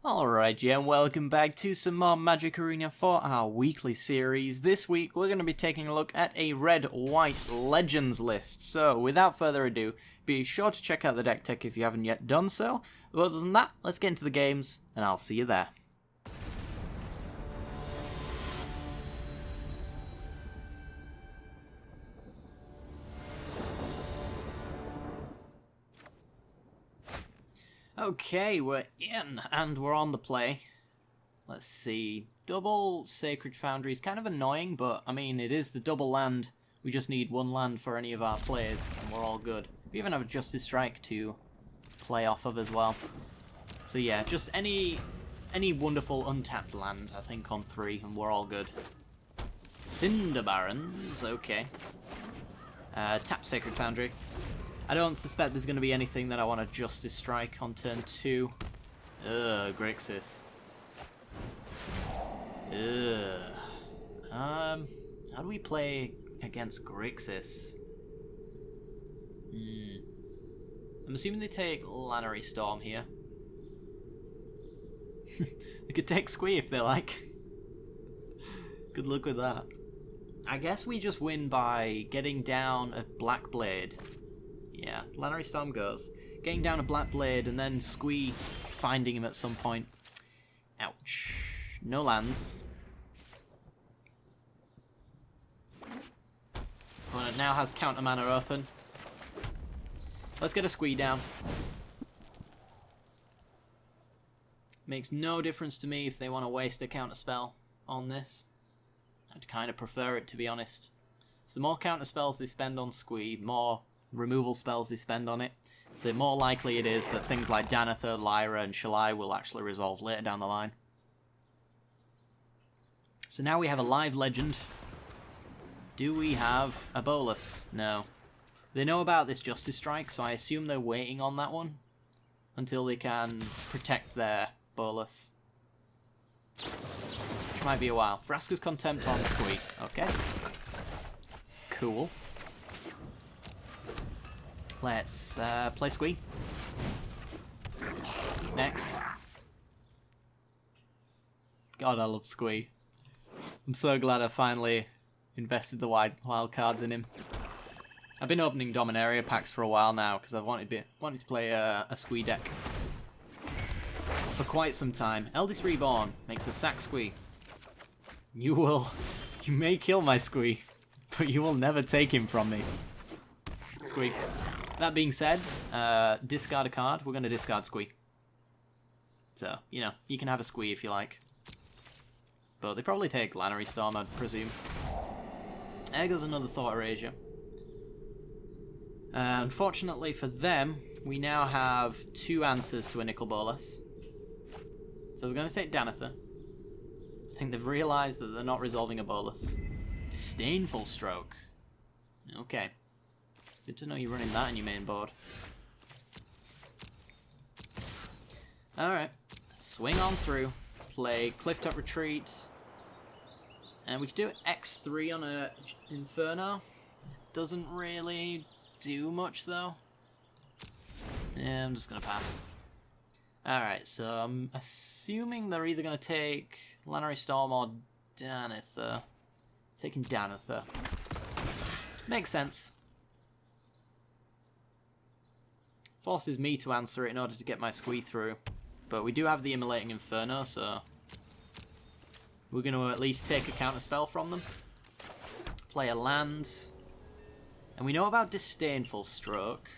Alright, yeah, welcome back to some more Magic Arena for our weekly series. This week we're going to be taking a look at a red-white legends list. So, without further ado, be sure to check out the deck tech if you haven't yet done so. But other than that, let's get into the games, and I'll see you there. Okay, we're in, and we're on the play. Let's see. Double Sacred Foundry is kind of annoying, but, I mean, it is the double land. We just need one land for any of our plays, and we're all good. We even have a Justice Strike to play off of as well. So yeah, just any wonderful untapped land, I think, on 3, and we're all good. Cinder Barons, okay. Tap Sacred Foundry. I don't suspect there's going to be anything that I want to Justice Strike on turn 2. Grixis. How do we play against Grixis? I'm assuming they take Lannery Storm here. They could take Squee if they like. Good luck with that. I guess we just win by getting down a Black Blade. Yeah, Lannery Storm goes. Getting down a Black Blade and then Squee finding him at some point. Ouch. No lands. Opponent now has counter mana open. Let's get a Squee down. Makes no difference to me if they want to waste a counter spell on this. I'd kind of prefer it, to be honest. So the more counter spells they spend on Squee, more removal spells they spend on it, the more likely it is that things like Danitha, Lyra, and Shalai will actually resolve later down the line. So now we have a live legend. Do we have a Bolus? No. They know about this Justice Strike, so I assume they're waiting on that one until they can protect their Bolus. Which might be a while. Vraska's Contempt on Squee. Okay. Cool. Let's play Squee. Next. God, I love Squee. I'm so glad I finally invested the wild cards in him. I've been opening Dominaria packs for a while now because I've wanted to play a Squee deck for quite some time. Eldest Reborn makes a sack Squee. You may kill my Squee, but you will never take him from me. Squee. That being said, discard a card. We're going to discard Squee. So, you know, you can have a Squee if you like. But they probably take Lannery Storm, I'd presume. There goes another Thought Erasure. Unfortunately for them, we now have 2 answers to a Nicol Bolas. So they're going to take Danitha. I think they've realised that they're not resolving a Bolas. Disdainful Stroke. Okay. Good to know you're running that in your main board. Alright. Swing on through. Play Clifftop Retreat. And we could do X3 on a Inferno. Doesn't really do much though. Yeah, I'm just going to pass. Alright, so I'm assuming they're either going to take Lannery Storm or Danitha. Taking Danitha. Makes sense. Forces me to answer it in order to get my Squee through. But we do have the Immolating Inferno, so we're going to at least take a counterspell from them. Play a land. And we know about Disdainful Stroke.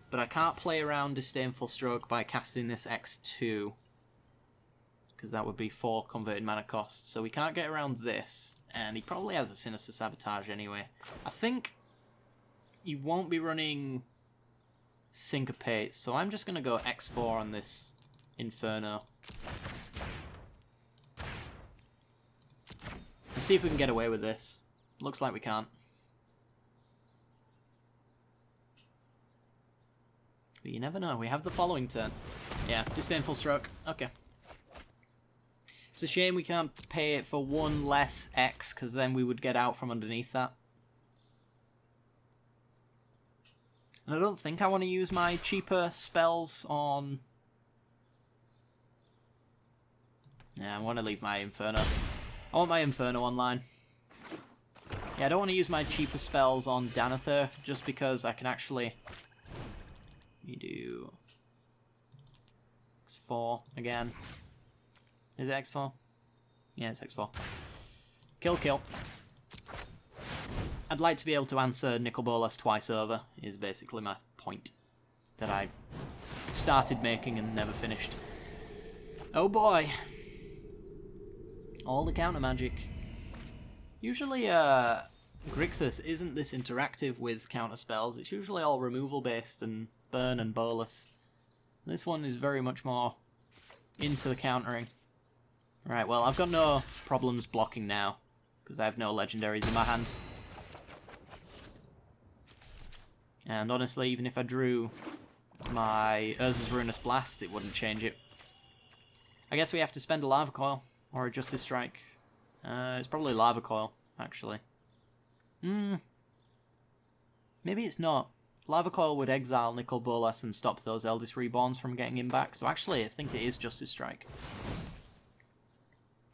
But I can't play around Disdainful Stroke by casting this X2. Because that would be 4 converted mana cost. So we can't get around this. And he probably has a Sinister Sabotage anyway. I think he won't be running Syncopate, so I'm just going to go X4 on this Inferno. Let's see if we can get away with this. Looks like we can't. But you never know. We have the following turn. Yeah, Disdainful Stroke. Okay. It's a shame we can't pay it for 1 less X, because then we would get out from underneath that. And I don't think I want to use my cheaper spells on Yeah, I want to leave my Inferno. I want my Inferno online. Yeah, I don't want to use my cheaper spells on Danither, just because I can actually... You do... X4 again. Is it X4? Yeah, it's X4. Kill, kill. I'd like to be able to answer Nicol Bolas twice over, is basically my point. That I started making and never finished. Oh boy. All the counter magic. Usually, Grixis isn't this interactive with counter spells. It's usually all removal based and burn and bolus. This one is very much more into the countering. Right, well, I've got no problems blocking now, because I have no legendaries in my hand. And honestly, even if I drew my Urza's Ruinous Blast, it wouldn't change it. I guess we have to spend a Lava Coil, or a Justice Strike. It's probably Lava Coil, actually. Maybe it's not. Lava Coil would exile Nicol Bolas and stop those Eldest Reborns from getting him back, so actually I think it is Justice Strike.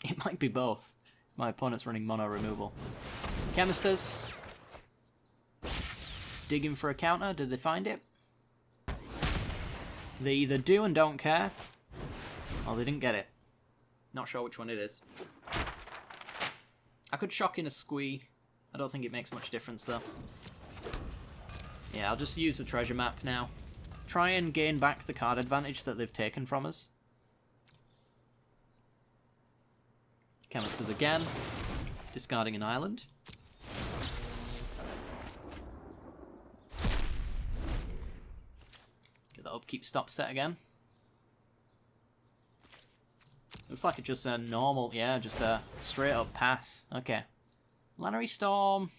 It might be both. My opponent's running mono removal. Chemisters. Digging for a counter. Did they find it? They either do and don't care, or they didn't get it. Not sure which one it is. I could shock in a Squee. I don't think it makes much difference though. Yeah, I'll just use the treasure map now. Try and gain back the card advantage that they've taken from us. Chemisters again. Discarding an island. Get the upkeep stop set again. Looks like it's just a normal, yeah, just a straight up pass. Okay. Lannery Storm.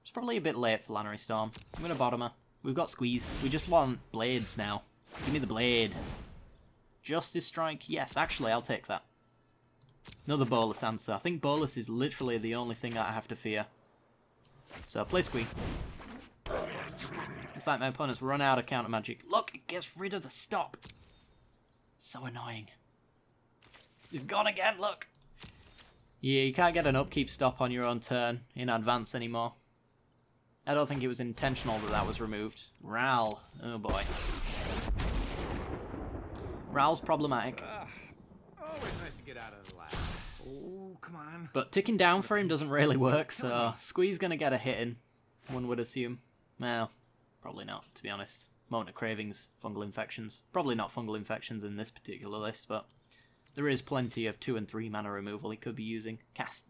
It's probably a bit late for Lannery Storm. I'm going to bottom her. We've got Squeeze. We just want blades now. Give me the blade. Justice Strike. Yes, actually, I'll take that. Another Bolus answer. I think Bolus is literally the only thing that I have to fear. So, play Squee. Looks like my opponent's run out of counter magic. Look, it gets rid of the stop. So annoying. He's gone again, look. Yeah, you can't get an upkeep stop on your own turn in advance anymore. I don't think it was intentional that that was removed. Ral. Oh boy. Ral's problematic. Always nice to get out of the lab. Oh, come on. But ticking down for him doesn't really work, so Squee's gonna get a hit in, one would assume. Well, probably not, to be honest. Moment of Cravings, Fungal Infections. Probably not Fungal Infections in this particular list, but there is plenty of 2 and 3 mana removal he could be using. Cast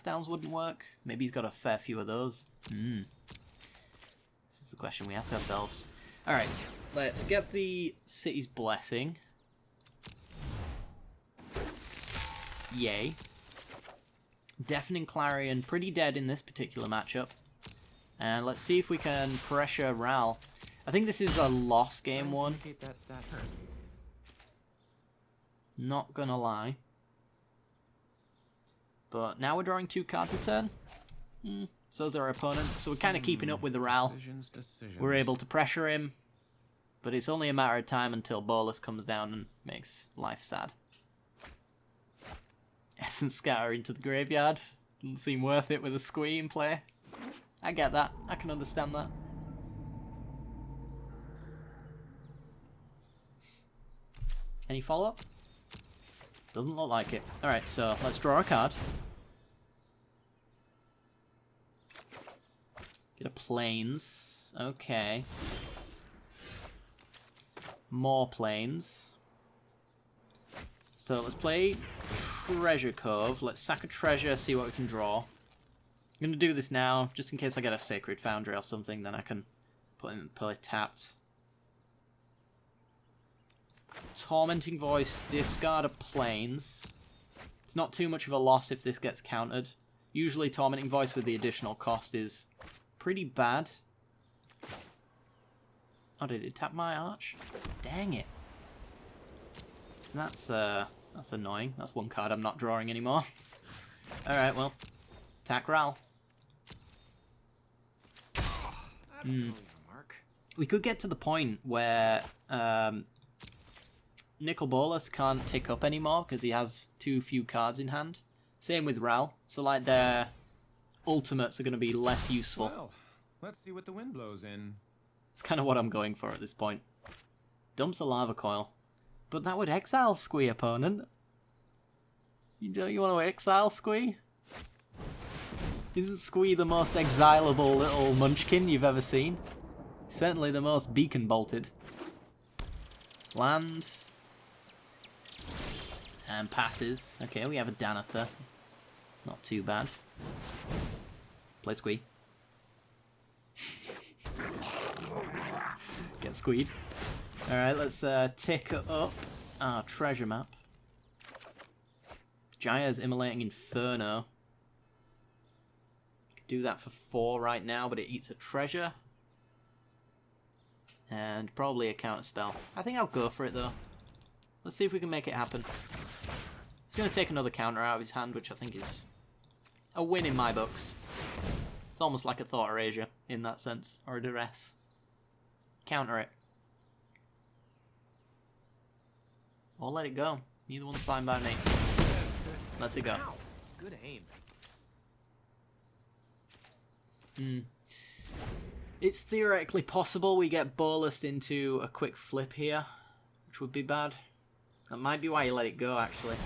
downs wouldn't work. Maybe he's got a fair few of those. This is the question we ask ourselves. Alright, let's get the City's Blessing. Yay. Deafening Clarion, pretty dead in this particular matchup. And let's see if we can pressure Ral. I think this is a loss game one. That hurt. Not gonna lie. But now we're drawing 2 cards a turn. So's our opponent. So we're kind of keeping up with the Ral. Decisions. We're able to pressure him. But it's only a matter of time until Bolus comes down and makes life sad. Essence Scatter into the graveyard. Doesn't seem worth it with a Squee in play. I get that. I can understand that. Any follow-up? Doesn't look like it. Alright, so let's draw a card. Get a Plains. Okay. More Plains. So let's play Treasure Cove. Let's sack a treasure, see what we can draw. I'm going to do this now, just in case I get a Sacred Foundry or something, then I can put in play tapped. Tormenting Voice, discard a Plains. It's not too much of a loss if this gets countered. Usually Tormenting Voice with the additional cost is pretty bad. Oh, did it tap my Arch? Dang it. That's annoying. That's one card I'm not drawing anymore. Alright, well. Attack Ral. We could get to the point where Nicol Bolas can't tick up anymore because he has too few cards in hand. Same with Ral. So like their ultimates are going to be less useful. Well, let's see what the wind blows in. It's kind of what I'm going for at this point. Dumps a lava coil. But that would exile Squee, opponent. Don't you want to exile Squee? Isn't Squee the most exilable little munchkin you've ever seen? Certainly the most beacon bolted. Land. And passes. Okay, we have a Danither. Not too bad. Play Squee. Get squeed. Alright, let's tick up our treasure map. Jaya's Immolating Inferno. Could do that for 4 right now, but it eats a treasure. And probably a counter spell. I think I'll go for it though. Let's see if we can make it happen. It's going to take another counter out of his hand, which I think is a win in my books. It's almost like a Thought Erasure in that sense, or a Duress. Counter it. Or let it go. Neither one's fine by me. Let's it go. Good aim. It's theoretically possible we get Bolased into a quick flip here, which would be bad. That might be why you let it go, actually.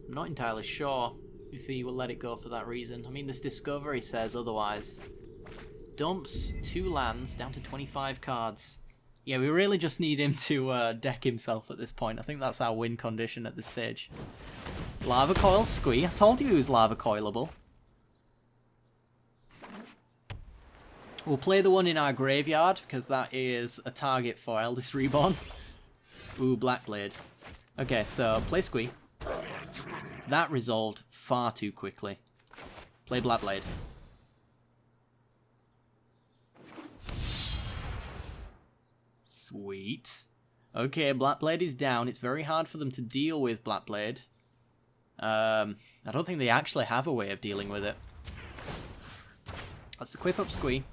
I'm not entirely sure if he will let it go for that reason. I mean, this discovery says otherwise. Dumps 2 lands down to 25 cards. Yeah, we really just need him to deck himself at this point. I think that's our win condition at this stage. Lava Coil Squee. I told you he was lava coilable. We'll play the one in our graveyard, because that is a target for Eldest Reborn. Ooh, Blackblade. Okay, so play Squee. That resolved far too quickly. Play Blackblade. Sweet. Okay, Blackblade is down. It's very hard for them to deal with Blackblade. I don't think they actually have a way of dealing with it. Let's equip up Squee.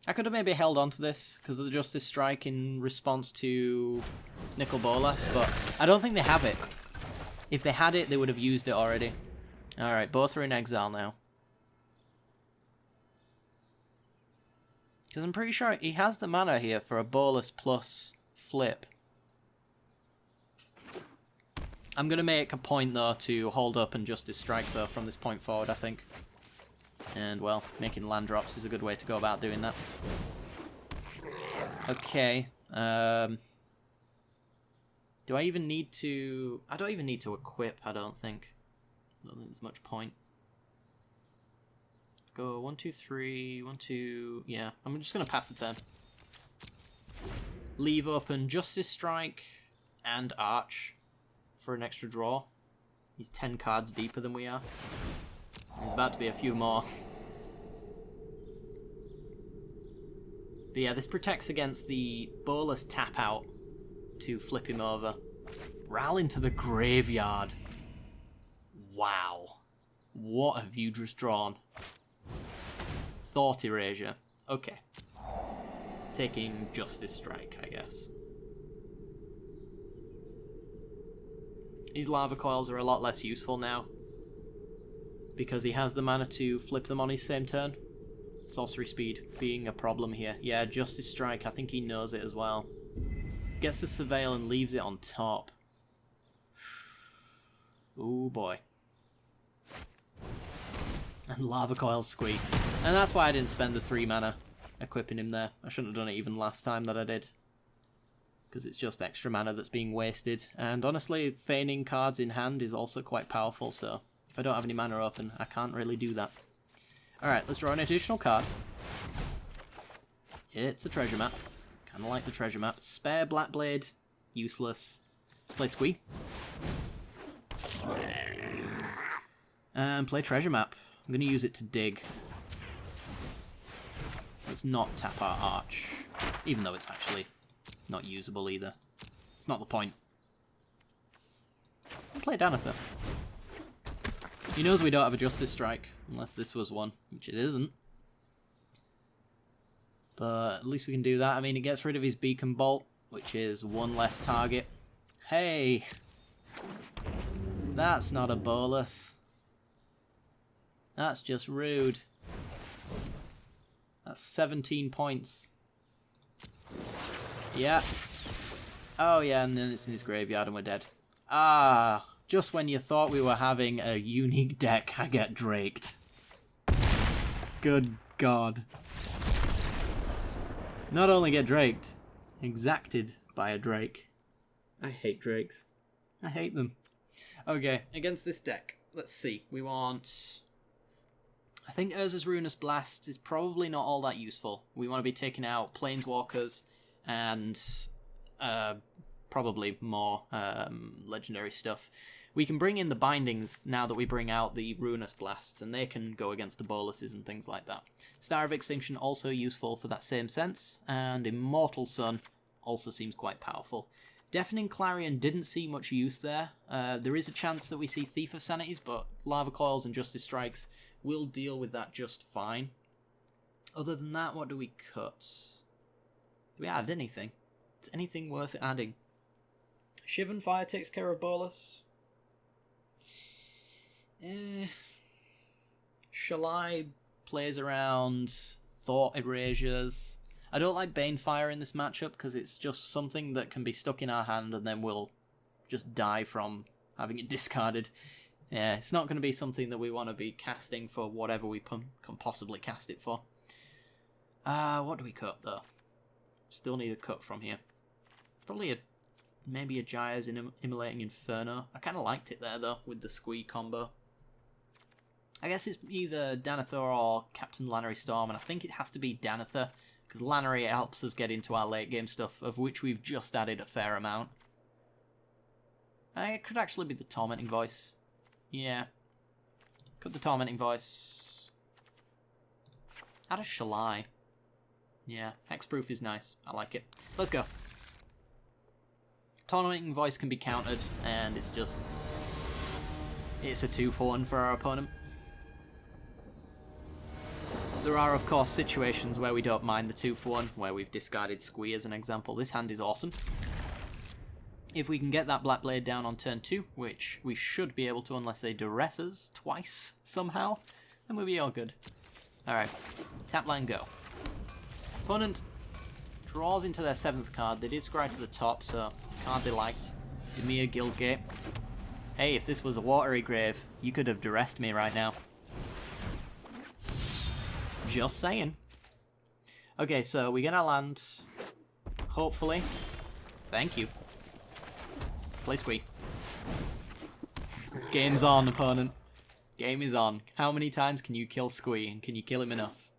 I could have maybe held on to this because of the Justice Strike in response to Nicol Bolas, but I don't think they have it. If they had it, they would have used it already. Alright, both are in exile now. Because I'm pretty sure he has the mana here for a Bolas plus flip. I'm going to make a point, though, to hold up and Justice Strike, though, from this point forward, I think. And, well, making land drops is a good way to go about doing that. Okay. Do I even need to... I don't even need to equip, I don't think. I don't think there's much point. Go 1, 2, 3, 1, 2... Yeah, I'm just going to pass the turn. Leave open Justice Strike and Arch for an extra draw. He's 10 cards deeper than we are. There's about to be a few more. But yeah, this protects against the Bolas tap out to flip him over. Ral into the graveyard. Wow. What have you just drawn? Thought Erasure. Okay. Taking Justice Strike, I guess. These lava coils are a lot less useful now, because he has the mana to flip them on his same turn. Sorcery speed being a problem here. Yeah, Justice Strike, I think he knows it as well. Gets the Surveil and leaves it on top. Ooh boy. And Lava Coil Squee. And that's why I didn't spend the 3 mana equipping him there. I shouldn't have done it even last time that I did, because it's just extra mana that's being wasted. And honestly, feigning cards in hand is also quite powerful, so if I don't have any mana open, I can't really do that. Alright, let's draw an additional card. It's a treasure map. Kinda like the treasure map. Spare Blackblade. Useless. Let's play Squee. And play treasure map. I'm gonna use it to dig. Let's not tap our Arch, even though it's actually not usable either. It's not the point. Play Danither. He knows we don't have a Justice Strike, unless this was one, which it isn't. But at least we can do that. I mean, it gets rid of his beacon bolt, which is one less target. Hey! That's not a bolus. That's just rude. That's 17 points. Yeah. Oh yeah, and then it's in his graveyard and we're dead. Ah, just when you thought we were having a unique deck, I get draked. Good God. Not only get draked, exacted by a drake. I hate drakes. I hate them. Okay, against this deck, let's see. We want... I think Urza's Ruinous Blast is probably not all that useful. We want to be taking out Planeswalkers and probably more legendary stuff. We can bring in the bindings now that we bring out the Ruinous Blasts, and they can go against the boluses and things like that. Star of Extinction also useful for that same sense, and Immortal Sun also seems quite powerful. Deafening Clarion didn't see much use there. There is a chance that we see Thief of Sanities, but Lava Coils and Justice Strikes will deal with that just fine. Other than that, what do we cut? Do we add anything? Is anything worth adding? Shivan Fire takes care of Bolus. Shalai plays around Thought Erasures. I don't like Banefire in this matchup because it's just something that can be stuck in our hand and then we'll just die from having it discarded. Yeah, it's not going to be something that we want to be casting for whatever we can possibly cast it for. What do we cut though? Still need a cut from here. Probably maybe a Jaya's Immolating Inferno. I kind of liked it there though with the Squee combo. I guess it's either Danither or Captain Lannery Storm, and I think it has to be Danither, because Lannery helps us get into our late game stuff, of which we've just added a fair amount. It could actually be the Tormenting Voice. Yeah. Cut the Tormenting Voice. Add a Shalai. Yeah, Hexproof is nice. I like it. Let's go. Tormenting Voice can be countered, and it's just... it's a 2-for-1 for our opponent. There are, of course, situations where we don't mind the 2-for-1, where we've discarded Squee as an example. This hand is awesome. If we can get that Black Blade down on turn 2, which we should be able to unless they duress us twice somehow, then we'll be all good. Alright, tap line go. Opponent draws into their 7th card. They did scry to the top, so it's a card they liked. Dimir Guildgate. Hey, if this was a watery grave, you could have duressed me right now. Just saying. Okay, so we get our land. Hopefully. Thank you. Play Squee. Game's on, opponent. Game is on. How many times can you kill Squee, and can you kill him enough?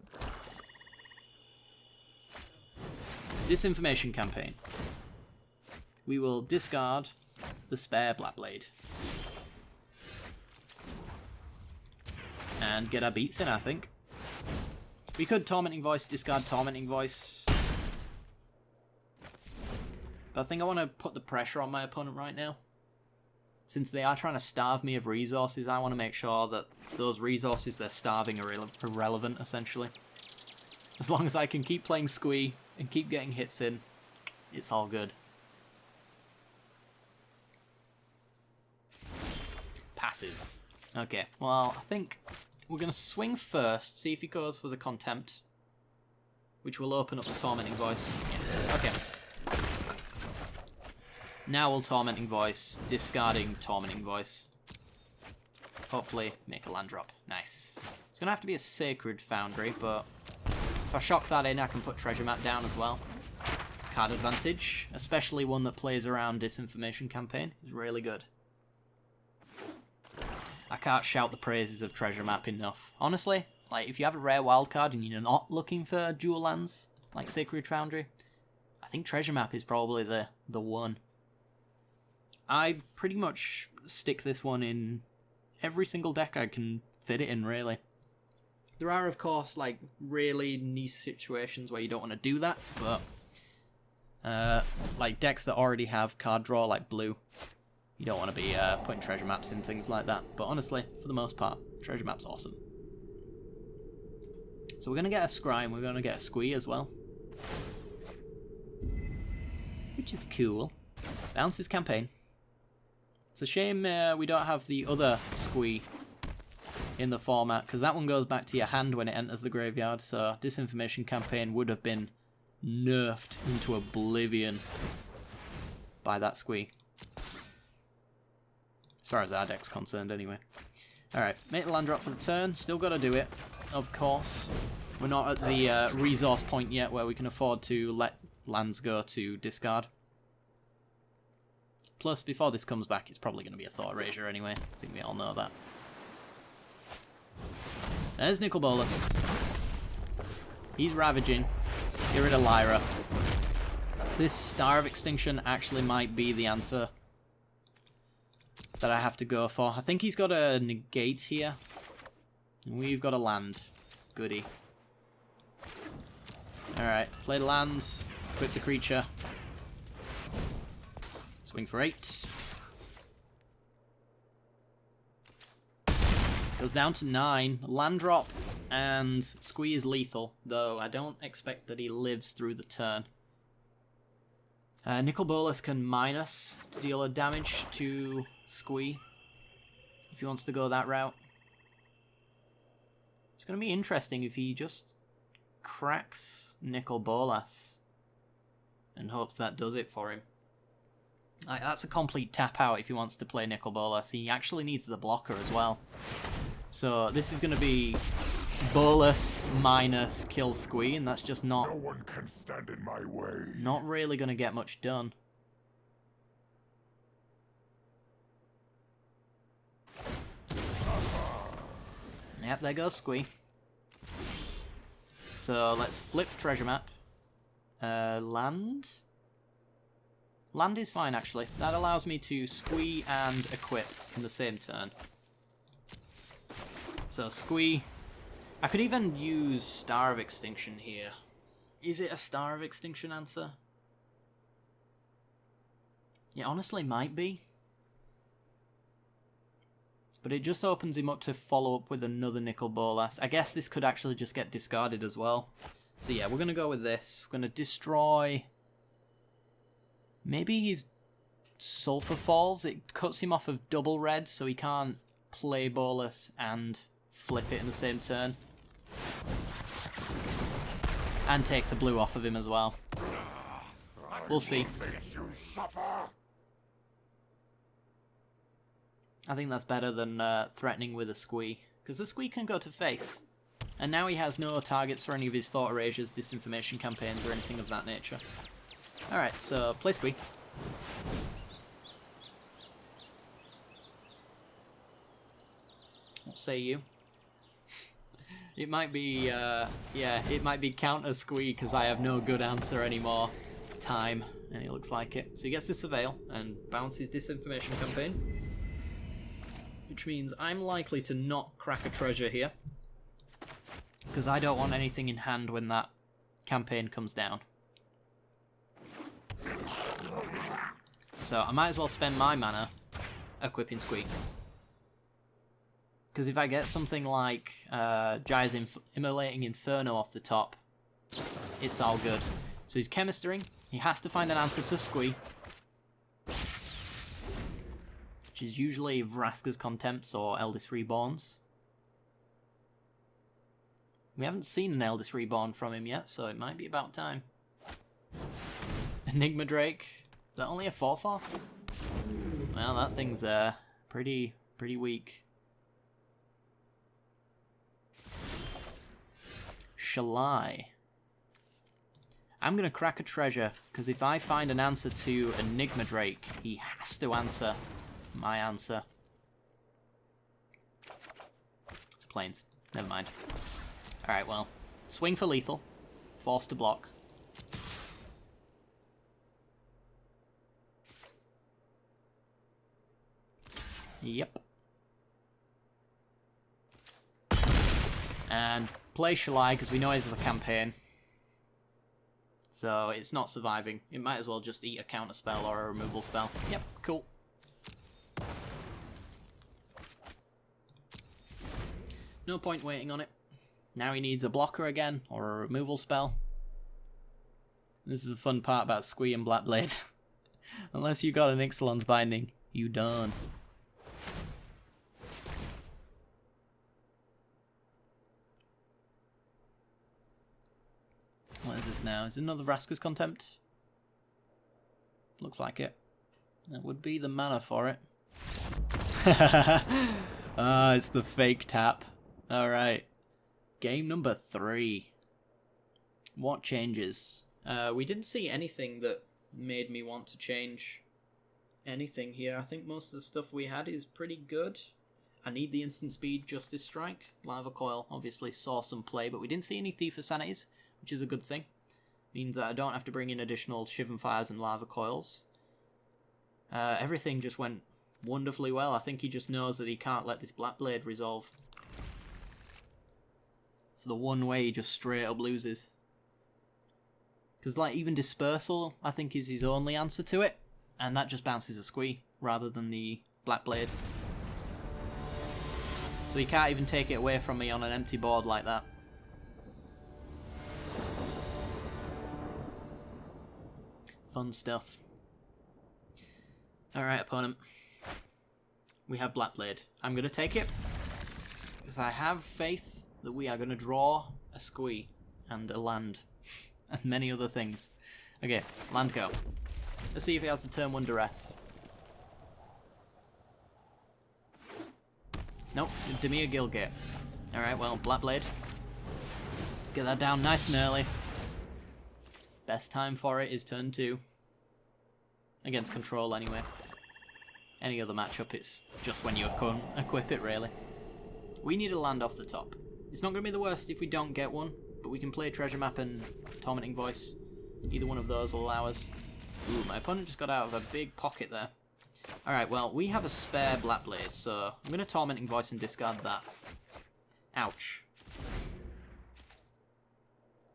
Disinformation Campaign. We will discard the spare Black Blade. And get our beats in, I think. We could Tormenting Voice, discard Tormenting Voice. But I think I want to put the pressure on my opponent right now. Since they are trying to starve me of resources, I want to make sure that those resources they're starving are irrelevant, essentially. As long as I can keep playing Squee and keep getting hits in, it's all good. Passes. Okay, well, I think we're going to swing first, see if he goes for the Contempt, which will open up the Tormenting Voice. Yeah. Okay. Now we'll Tormenting Voice, discarding Tormenting Voice. Hopefully make a land drop. Nice. It's going to have to be a Sacred Foundry, but if I shock that in, I can put Treasure Map down as well. Card advantage, especially one that plays around Disinformation Campaign, is really good. I can't shout the praises of Treasure Map enough. Honestly, like if you have a rare wildcard and you're not looking for dual lands, like Sacred Foundry, I think Treasure Map is probably the one. I pretty much stick this one in every single deck I can fit it in, really. There are, of course, like really niche situations where you don't want to do that, but like decks that already have card draw, like blue, you don't want to be putting treasure maps in things like that. But honestly, for the most part, treasure map's awesome. So we're going to get a Scry and we're going to get a Squee as well. Which is cool. Bounces campaign. It's a shame we don't have the other Squee in the format, because that one goes back to your hand when it enters the graveyard, so Disinformation Campaign would have been nerfed into oblivion by that Squee. As far as our deck's concerned, anyway. Alright, make the land drop for the turn. Still got to do it, of course. We're not at the resource point yet where we can afford to let lands go to discard. Plus, before this comes back, it's probably going to be a Thought Erasure anyway. I think we all know that. There's Nicol Bolas. He's ravaging. Get rid of Lyra. This Star of Extinction actually might be the answer that I have to go for. I think he's got a negate here. And we've got a land. Goody. Alright, play the lands. Equip the creature. Swing for 8. Goes down to 9. Land drop and Squee is lethal, though I don't expect that he lives through the turn. Nicol Bolas can minus to deal a damage to Squee if he wants to go that route. It's going to be interesting if he just cracks Nicol Bolas and hopes that does it for him. Like, that's a complete tap out if he wants to play Nicol Bolas. He actually needs the blocker as well. So this is going to be Bolas minus kill Squee, and that's just not... No one can stand in my way. Not really going to get much done. Yep, there goes Squee. So let's flip treasure map. Land? Land is fine, actually. That allows me to Squee and equip in the same turn. So Squee. I could even use Star of Extinction here. Is it a Star of Extinction answer? It honestly might be. But it just opens him up to follow up with another Nicol Bolas. I guess this could actually just get discarded as well. So yeah, we're going to go with this. We're going to destroy... Maybe his Sulphur Falls. It cuts him off of double red, so he can't play Bolas and flip it in the same turn. And takes a blue off of him as well. We'll see. I think that's better than threatening with a Squee, because the Squee can go to face. And now he has no targets for any of his Thought Erasures, Disinformation Campaigns, or anything of that nature. Alright, so play Squee. What say you? It might be, yeah, it might be counter Squee because I have no good answer anymore. Time, and it looks like it. So he gets to Surveil and bounces Disinformation Campaign. Which means I'm likely to not crack a treasure here. Because I don't want anything in hand when that campaign comes down. So I might as well spend my mana equipping Squee. Because if I get something like Jaya's Immolating Inferno off the top, it's all good. So he's chemistering. He has to find an answer to Squee. Which is usually Vraska's Contempts or Eldest Reborns. We haven't seen an Eldest Reborn from him yet, so it might be about time. Enigma Drake. Is that only a 4/4? Well, that thing's pretty weak. Shall I? I'm going to crack a treasure, because if I find an answer to Enigma Drake, he has to answer my answer. It's plains. Never mind. Alright, well. Swing for lethal. Force to block. Yep. And play Shall I, because we know it's the campaign. So it's not surviving. It might as well just eat a counter spell or a removal spell. Yep, cool. No point waiting on it. Now he needs a blocker again, or a removal spell. This is the fun part about Squee and Blackblade. Unless you got an Ixalan's Binding, you done. What is this now? Is it another Vraska's Contempt? Looks like it. That would be the mana for it. Ah, it's the fake tap. Alright. Game number 3. What changes? We didn't see anything that made me want to change anything here. I think most of the stuff we had is pretty good. I need the instant speed Justice Strike. Lava Coil obviously saw some play, but we didn't see any Thief of Sanities, which is a good thing. Means that I don't have to bring in additional Shivan Fires and Lava Coils. Everything just went wonderfully well. I think he just knows that he can't let this Blackblade resolve. It's the one way he just straight up loses. Because like even Dispersal, I think, is his only answer to it. And that just bounces a Squee rather than the Blackblade. So he can't even take it away from me on an empty board like that. Fun stuff. Alright, opponent. We have Blackblade. I'm going to take it. Because I have faith that we are going to draw a Squee and a land. And many other things. Okay, land go. Let's see if he has the turn 1 duress. Nope, Demir Gilgate. Alright, well, Blackblade. Get that down nice and early. Best time for it is turn 2. Against control, anyway. Any other matchup, it's just when you equip it, really. We need a land off the top. It's not going to be the worst if we don't get one, but we can play Treasure Map and Tormenting Voice. Either one of those will allow us. Ooh, my opponent just got out of a big pocket there. Alright, well, we have a spare Blackblade, so I'm going to Tormenting Voice and discard that. Ouch.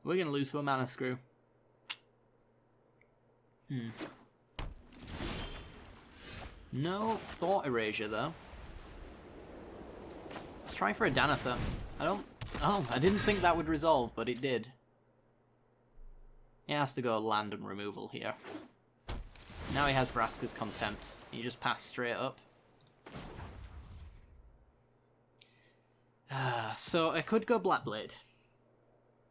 We're going to lose to a Mana Screw. No Thought Erasure, though. Let's try for a Danatha. I didn't think that would resolve, but it did. He has to go land and removal here. Now he has Vraska's Contempt. He just passed straight up. So I could go Blackblade.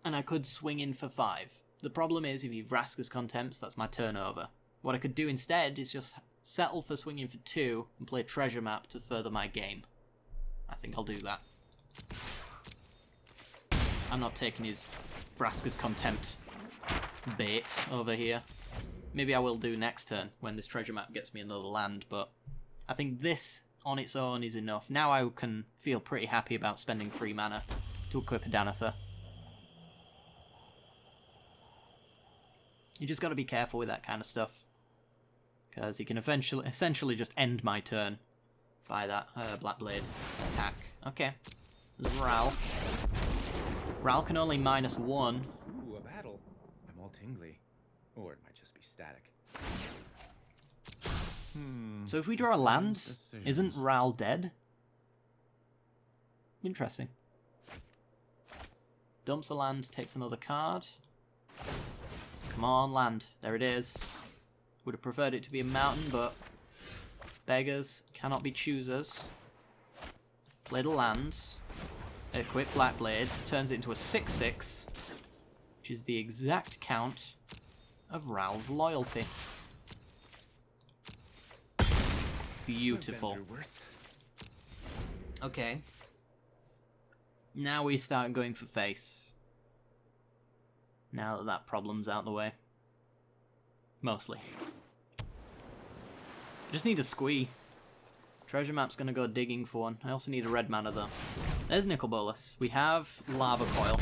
And I could swing in for 5. The problem is, if he Vraska's Contempts, that's my turnover. What I could do instead is just settle for swinging for 2 and play Treasure Map to further my game. I think I'll do that. I'm not taking his Vraska's Contempt bait over here. Maybe I will do next turn when this Treasure Map gets me another land, but I think this on its own is enough. Now I can feel pretty happy about spending 3 mana to equip a Danatha. You just got to be careful with that kind of stuff, because you can essentially just end my turn by that Blackblade attack. Okay, there's Ral. Ral can only -1. Ooh, a battle. I'm all tingly. Or it might just be static. So if we draw a land, isn't Ral dead? Interesting. Dumps a land, takes another card. Come on, land. There it is. Would have preferred it to be a mountain, but beggars cannot be choosers. Played a land. Equip Blackblade. Turns it into a 6/6, which is the exact count of Ral's loyalty. Beautiful. Okay. Now we start going for face. Now that that problem's out the way. Mostly. Just need a Squee. Treasure Map's gonna go digging for one. I also need a red mana though. There's Nicol Bolas. We have Lava Coil.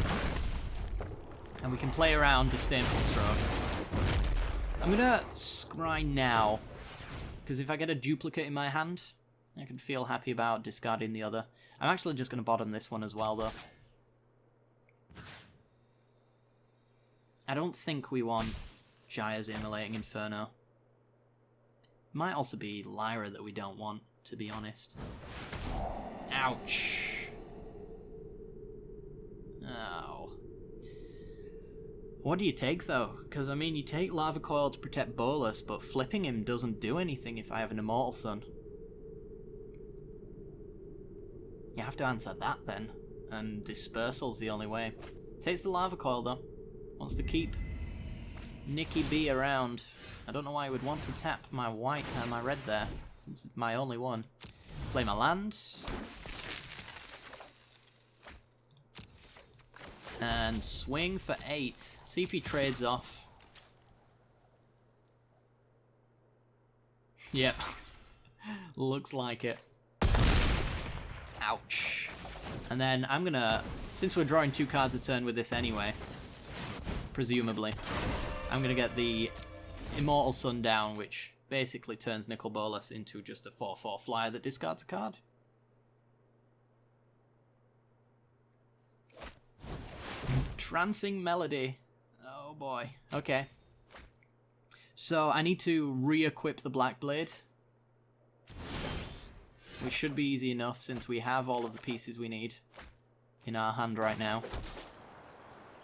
And we can play around Disdainful Stroke. I'm gonna scry now, because if I get a duplicate in my hand, I can feel happy about discarding the other. I'm actually just gonna bottom this one as well though. I don't think we want Jaya's Immolating Inferno. Might also be Lyra that we don't want, to be honest. Ouch. Oh. What do you take though? Because I mean, you take Lava Coil to protect Bolus, but flipping him doesn't do anything if I have an Immortal Sun. You have to answer that then, and Dispersal's the only way. Takes the Lava Coil though. Wants to keep Nicky B around. I don't know why I would want to tap my white and my red there, since it's my only one. Play my land. And swing for 8. See if he trades off. Yep. Looks like it. Ouch. And then I'm gonna, since we're drawing 2 cards a turn with this anyway, presumably, I'm gonna get the Immortal Sun down, which basically turns Nicol Bolas into just a 4/4 flyer that discards a card. Trancing Melody. Oh boy. Okay. So I need to re-equip the Black Blade, which should be easy enough since we have all of the pieces we need in our hand right now.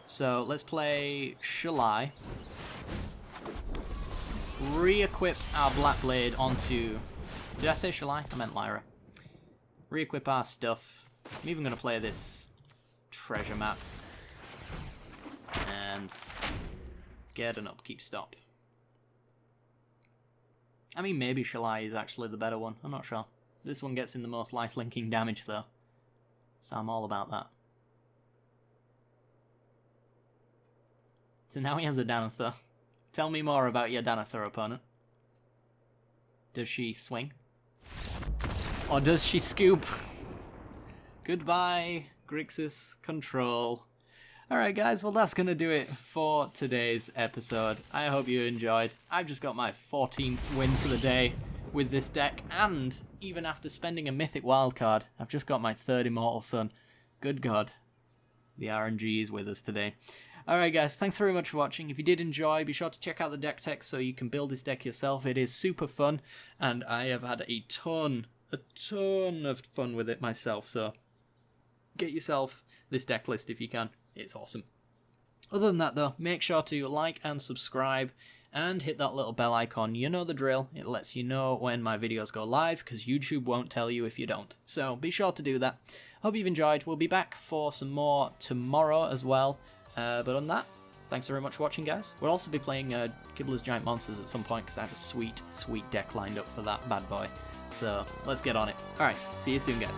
So let's play Shalai. Re-equip our Black Blade onto... Did I say Shalai? I meant Lyra. Re-equip our stuff. I'm even going to play this treasure map. And get an upkeep stop. I mean, maybe Shalai is actually the better one. I'm not sure. This one gets in the most life-linking damage, though. So I'm all about that. So now he has a Danither. Tell me more about your Danither opponent. Does she swing? Or does she scoop? Goodbye, Grixis control. Alright guys, well that's going to do it for today's episode. I hope you enjoyed. I've just got my 14th win for the day with this deck, and even after spending a mythic wildcard, I've just got my 3rd Immortal Sun. Good God, the RNG is with us today. Alright guys, thanks very much for watching. If you did enjoy, be sure to check out the deck text so you can build this deck yourself. It is super fun, and I have had a ton of fun with it myself, so get yourself this deck list if you can. It's awesome. Other than that though, make sure to like and subscribe and hit that little bell icon. You know the drill. It lets you know when my videos go live because YouTube won't tell you if you don't. So be sure to do that. Hope you've enjoyed. We'll be back for some more tomorrow as well. But on that, thanks very much for watching guys. We'll also be playing Gibbler's Giant Monsters at some point because I have a sweet deck lined up for that bad boy. So let's get on it. Alright, see you soon guys.